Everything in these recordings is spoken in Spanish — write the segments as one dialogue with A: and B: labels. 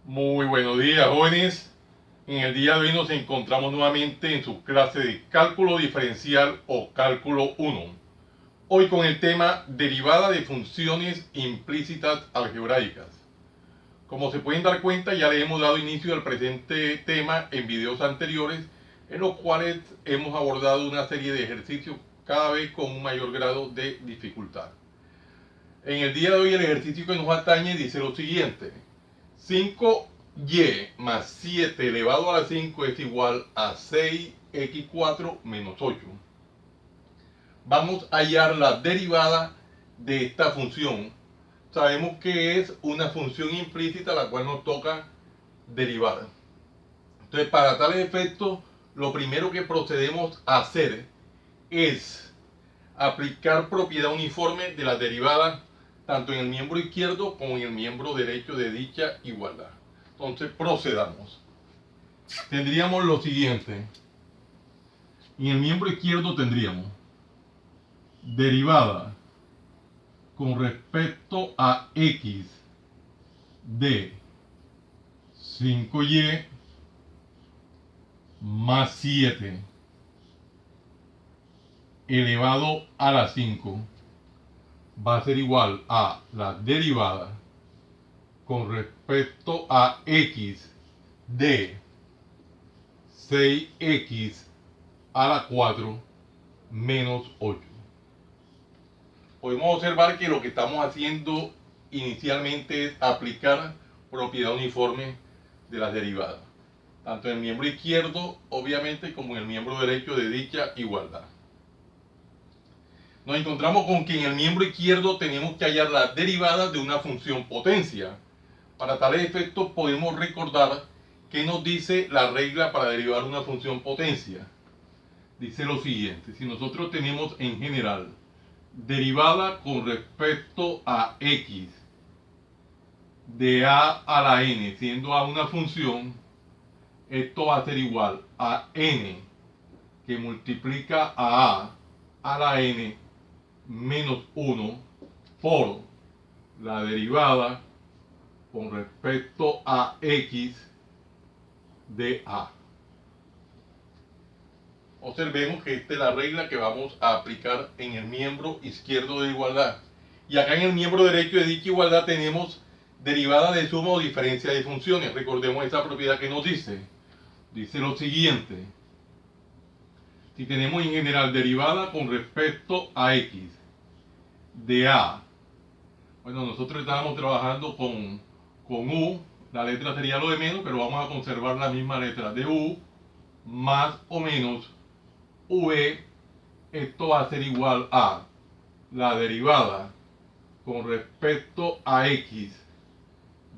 A: Muy buenos días, jóvenes. En el día de hoy nos encontramos nuevamente en su clase de cálculo diferencial o cálculo 1. Hoy con el tema derivada de funciones implícitas algebraicas. Como se pueden dar cuenta, ya le hemos dado inicio al presente tema en videos anteriores, en los cuales hemos abordado una serie de ejercicios cada vez con un mayor grado de dificultad. En el día de hoy el ejercicio que nos atañe dice lo siguiente: 5y más 7 elevado a la 5 es igual a 6x4 menos 8. Vamos a hallar la derivada de esta función. Sabemos que es una función implícita la cual nos toca derivar. Entonces, para tal efecto, lo primero que procedemos a hacer es aplicar propiedad uniforme de la derivada tanto en el miembro izquierdo como en el miembro derecho de dicha igualdad. Entonces procedamos. Tendríamos lo siguiente. En el miembro izquierdo tendríamos derivada con respecto a x de 5y más 7 elevado a la 5 va a ser igual a la derivada con respecto a x de 6x a la 4 menos 8. Podemos observar que lo que estamos haciendo inicialmente es aplicar propiedad uniforme de las derivadas, tanto en el miembro izquierdo, obviamente, como en el miembro derecho de dicha igualdad. Nos encontramos con que en el miembro izquierdo tenemos que hallar la derivada de una función potencia. Para tales efectos podemos recordar que nos dice la regla para derivar una función potencia. Dice lo siguiente: si nosotros tenemos en general derivada con respecto a x de a la n, siendo a una función, esto va a ser igual a n que multiplica a la n menos 1 por la derivada con respecto a x de a. Observemos que esta es la regla que vamos a aplicar en el miembro izquierdo de igualdad. Y acá en el miembro derecho de dicha igualdad tenemos derivada de suma o diferencia de funciones. Recordemos esa propiedad que nos dice. Dice lo siguiente: si tenemos en general derivada con respecto a x de a, bueno, nosotros estábamos trabajando con u, la letra sería lo de menos, pero vamos a conservar la misma letra de u, más o menos v. Esto va a ser igual a la derivada con respecto a x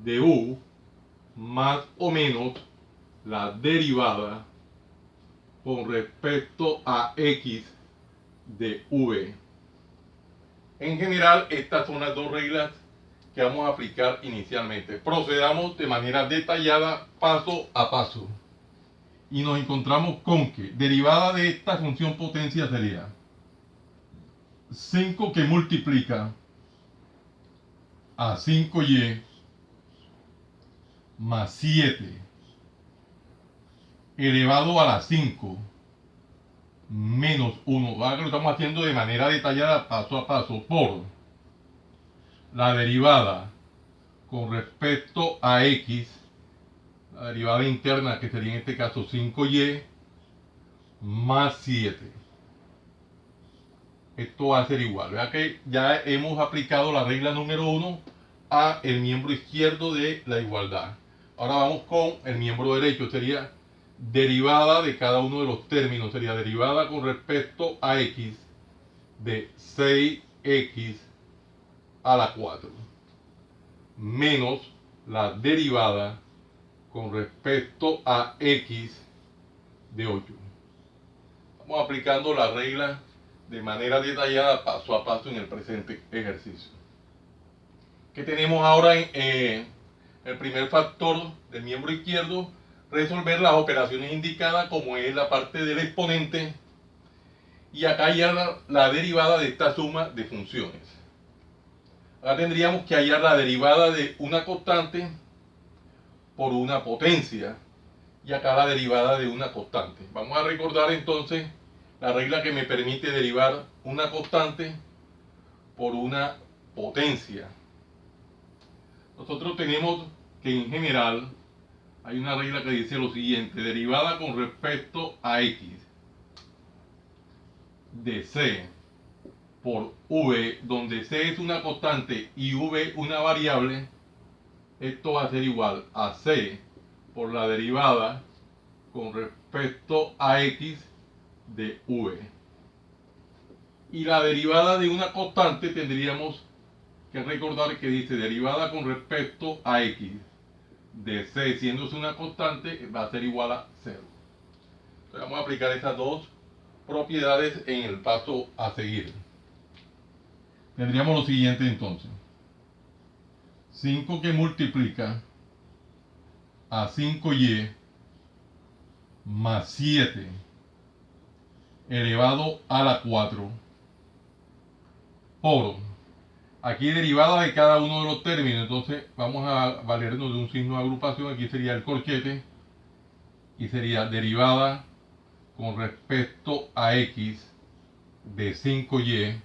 A: de u más o menos la derivada con respecto a x de v. En general, estas son las dos reglas que vamos a aplicar inicialmente. Procedamos de manera detallada, paso a paso. Y nos encontramos con que derivada de esta función potencia sería 5 que multiplica a 5y más 7 elevado a la 5 menos 1. Ahora que lo estamos haciendo de manera detallada, paso a paso, por la derivada con respecto a x, la derivada interna que sería en este caso 5y más 7. Esto va a ser igual. Vea que ya hemos aplicado la regla número 1 a el miembro izquierdo de la igualdad. Ahora vamos con el miembro derecho. Sería derivada de cada uno de los términos. Sería derivada con respecto a x de 6x a la 4 menos la derivada con respecto a x de 8. Estamos aplicando la regla de manera detallada, paso a paso, en el presente ejercicio. ¿Qué tenemos ahora en el primer factor del miembro izquierdo? Resolver las operaciones indicadas, como es la parte del exponente, y acá hallar la derivada de esta suma de funciones. Ahora tendríamos que hallar la derivada de una constante por una potencia. Y acá la derivada de una constante. Vamos a recordar entonces la regla que me permite derivar una constante por una potencia. Nosotros tenemos que en general hay una regla que dice lo siguiente: derivada con respecto a x de c por v, donde c es una constante y v una variable, esto va a ser igual a c por la derivada con respecto a x de v. Y la derivada de una constante tendríamos que recordar que dice derivada con respecto a x de c, siendo una constante, va a ser igual a 0. Entonces vamos a aplicar esas dos propiedades en el paso a seguir. Tendríamos lo siguiente entonces: 5 que multiplica a 5y más 7 elevado a la 4 por, aquí derivada de cada uno de los términos, entonces vamos a valernos de un signo de agrupación. Aquí sería el corchete y sería derivada con respecto a x de 5y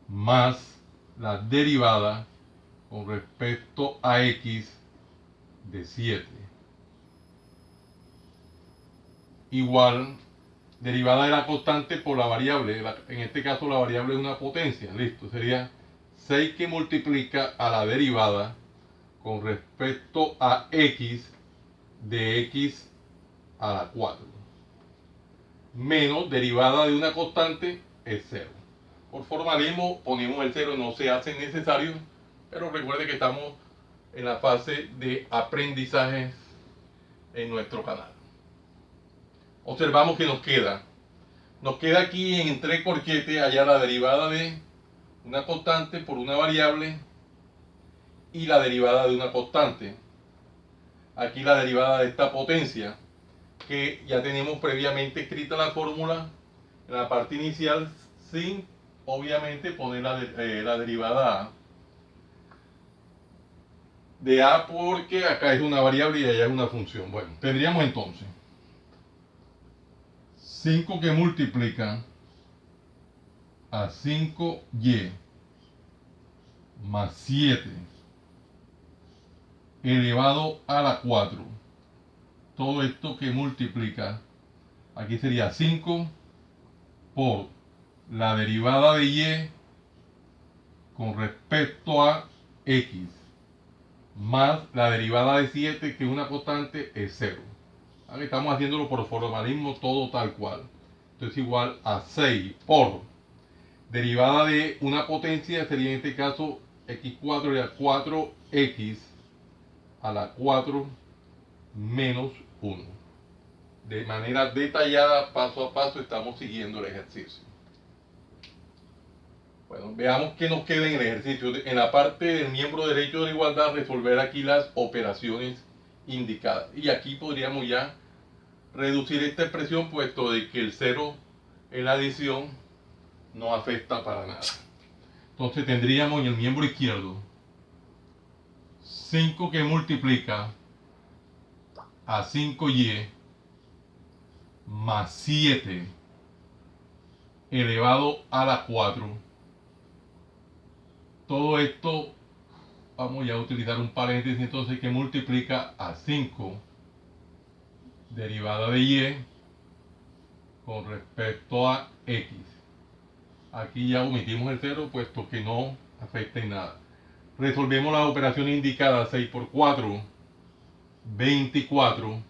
A: más la derivada con respecto a x de 7 igual derivada de la constante por la variable. En este caso la variable es una potencia. Listo, sería 6 que multiplica a la derivada con respecto a x de x a la 4 menos derivada de una constante es 0. Por formalismo ponemos el 0, no se hace necesario, pero recuerde que estamos en la fase de aprendizaje en nuestro canal. Observamos que nos queda aquí entre corchetes allá la derivada de una constante por una variable y la derivada de una constante. Aquí la derivada de esta potencia, que ya tenemos previamente escrita la fórmula en la parte inicial, sin obviamente poner la derivada de a, porque acá es una variable y allá es una función. Bueno, tendríamos entonces 5 que multiplica a 5y más 7 elevado a la 4. Todo esto que multiplica, aquí sería 5 por la derivada de y con respecto a x más la derivada de 7, que es una constante, es 0. Aquí estamos haciéndolo por formalismo, todo tal cual. Entonces igual a 6 por derivada de una potencia, sería en este caso x4 y a 4x a la 4 menos 1. De manera detallada, paso a paso, estamos siguiendo el ejercicio. Bueno, veamos qué nos queda en el ejercicio. En la parte del miembro derecho de la igualdad, resolver aquí las operaciones indicadas. Y aquí podríamos ya reducir esta expresión, puesto de que el 0 en la adición no afecta para nada. Entonces tendríamos en el miembro izquierdo 5 que multiplica a 5y más 7 elevado a la 4. Todo esto vamos ya a utilizar un paréntesis, entonces, que multiplica a 5 derivada de y con respecto a x. Aquí ya omitimos el 0, puesto que no afecta en nada. Resolvemos las operaciones indicadas: 6 por 4, 24,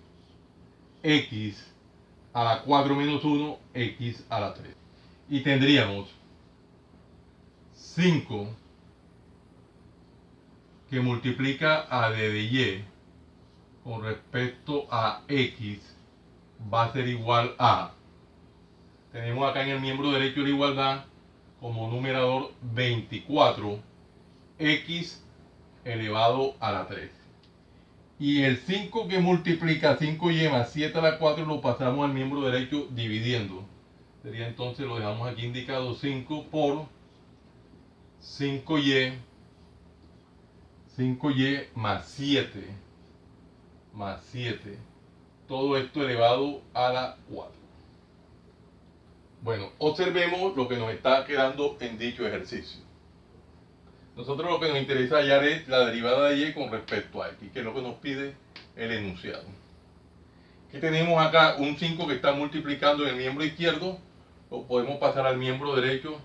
A: x a la 4 menos 1, x a la 3. Y tendríamos 5 que multiplica a d de y con respecto a x, va a ser igual a, tenemos acá en el miembro derecho de la igualdad como numerador 24 x elevado a la 3. Y el 5 que multiplica 5y más 7 a la 4 lo pasamos al miembro derecho dividiendo. Sería entonces, lo dejamos aquí indicado, 5 por 5y, 5y más 7 más 7. Todo esto elevado a la 4. Bueno, observemos lo que nos está quedando en dicho ejercicio. Nosotros lo que nos interesa hallar es la derivada de y con respecto a x, que es lo que nos pide el enunciado. Aquí tenemos acá un 5 que está multiplicando en el miembro izquierdo, lo podemos pasar al miembro derecho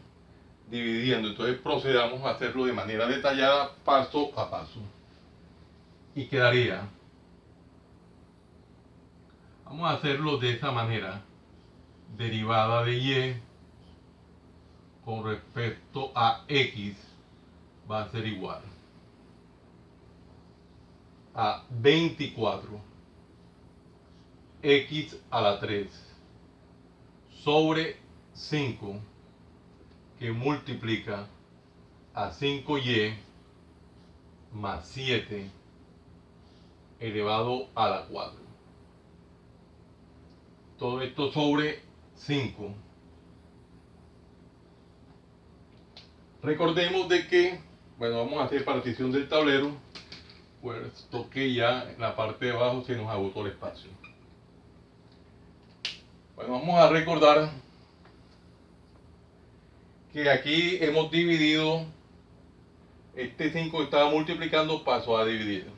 A: dividiendo. Entonces procedamos a hacerlo de manera detallada, paso a paso. Y quedaría, vamos a hacerlo de esa manera, derivada de y con respecto a x va a ser igual a 24 x a la 3 sobre 5 que multiplica a 5y más 7 elevado a la 4. Todo esto sobre 5. Recordemos de que, bueno, vamos a hacer partición del tablero, puesto que ya en la parte de abajo se nos agotó el espacio. Bueno, vamos a recordar que aquí hemos dividido, este 5 que estaba multiplicando pasó a dividir.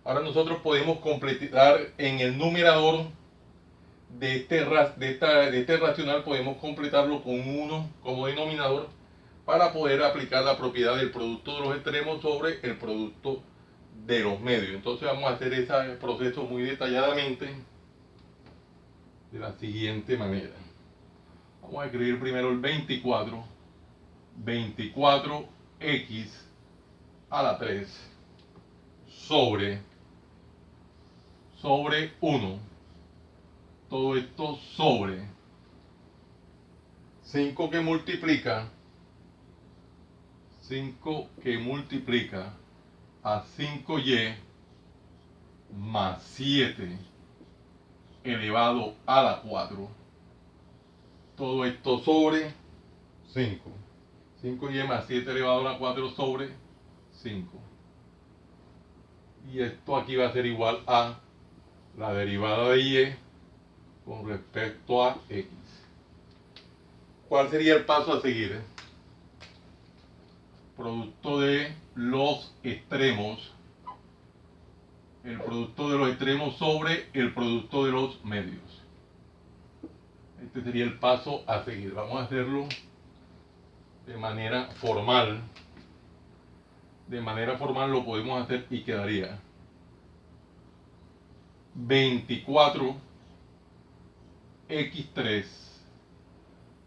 A: Ahora nosotros podemos completar en el numerador de este racional, podemos completarlo con 1 como denominador para poder aplicar la propiedad del producto de los extremos sobre el producto de los medios. Entonces vamos a hacer ese proceso muy detalladamente de la siguiente manera. Vamos a escribir primero el 24 24x a la 3 sobre 1. Todo esto sobre 5 que multiplica a 5y más 7 elevado a la 4. Todo esto sobre 5. 5y más 7 elevado a la 4 sobre 5. Y esto aquí va a ser igual a la derivada de y con respecto a x. ¿Cuál sería el paso a seguir? Producto de los extremos. El producto de los extremos sobre el producto de los medios. Este sería el paso a seguir. Vamos a hacerlo de manera formal. De manera formal lo podemos hacer y quedaría 24x3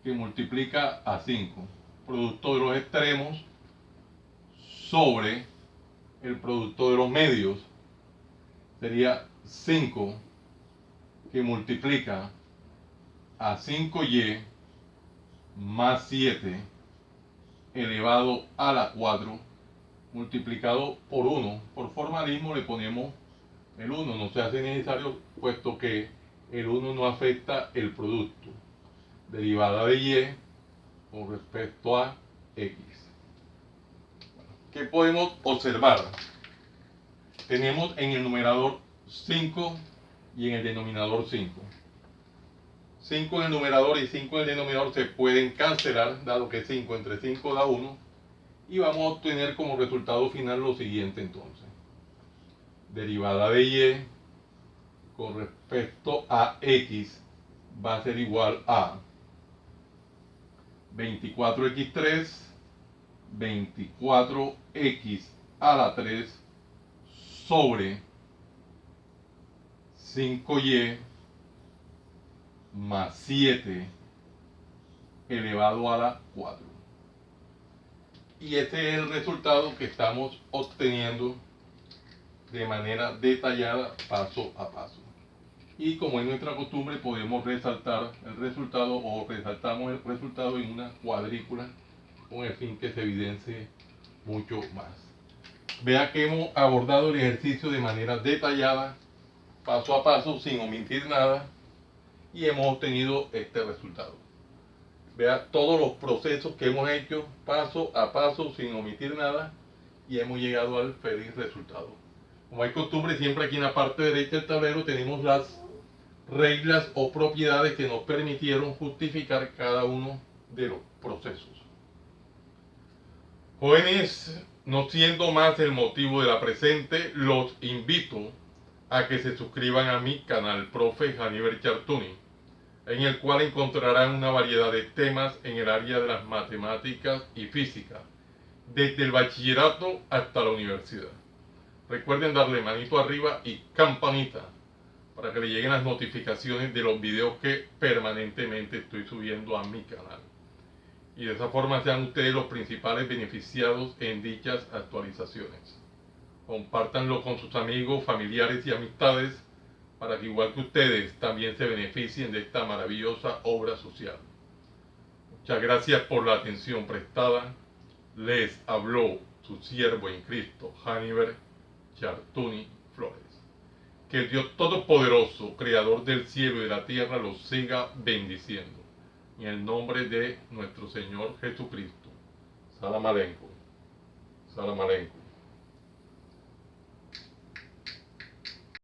A: que multiplica a 5. Producto de los extremos sobre el producto de los medios. Sería 5 que multiplica a 5y más 7 elevado a la 4 multiplicado por 1. Por formalismo le ponemos el 1, no se hace necesario puesto que el 1 no afecta el producto. Derivada de y con respecto a x. ¿Qué podemos observar? Tenemos en el numerador 5 y en el denominador 5. 5 en el numerador y 5 en el denominador se pueden cancelar, dado que 5 entre 5 da 1. Y vamos a obtener como resultado final lo siguiente entonces. Derivada de y con respecto a x va a ser igual a 24x3, 24x a la 3 sobre 5y más 7 elevado a la 4. Y este es el resultado que estamos obteniendo de manera detallada, paso a paso. Y como es nuestra costumbre, podemos resaltar el resultado o resaltamos el resultado en una cuadrícula con el fin que se evidencie mucho más. Vea que hemos abordado el ejercicio de manera detallada, paso a paso, sin omitir nada, y hemos obtenido este resultado. Vea todos los procesos que hemos hecho paso a paso, sin omitir nada, y hemos llegado al feliz resultado. Como hay costumbre, siempre aquí en la parte derecha del tablero tenemos las reglas o propiedades que nos permitieron justificar cada uno de los procesos. Jóvenes, no siendo más el motivo de la presente, los invito a que se suscriban a mi canal Profe Haniver Chartuni, en el cual encontrarán una variedad de temas en el área de las matemáticas y física, desde el bachillerato hasta la universidad. Recuerden darle manito arriba y campanita para que le lleguen las notificaciones de los videos que permanentemente estoy subiendo a mi canal. Y de esa forma sean ustedes los principales beneficiados en dichas actualizaciones. Compártanlo con sus amigos, familiares y amistades para que igual que ustedes también se beneficien de esta maravillosa obra social. Muchas gracias por la atención prestada. Les habló su siervo en Cristo, Haniver Chartuni Flores. Que el Dios Todopoderoso, Creador del cielo y de la tierra, los siga bendiciendo. En el nombre de nuestro Señor Jesucristo. Salam aleikum. Salam aleikum.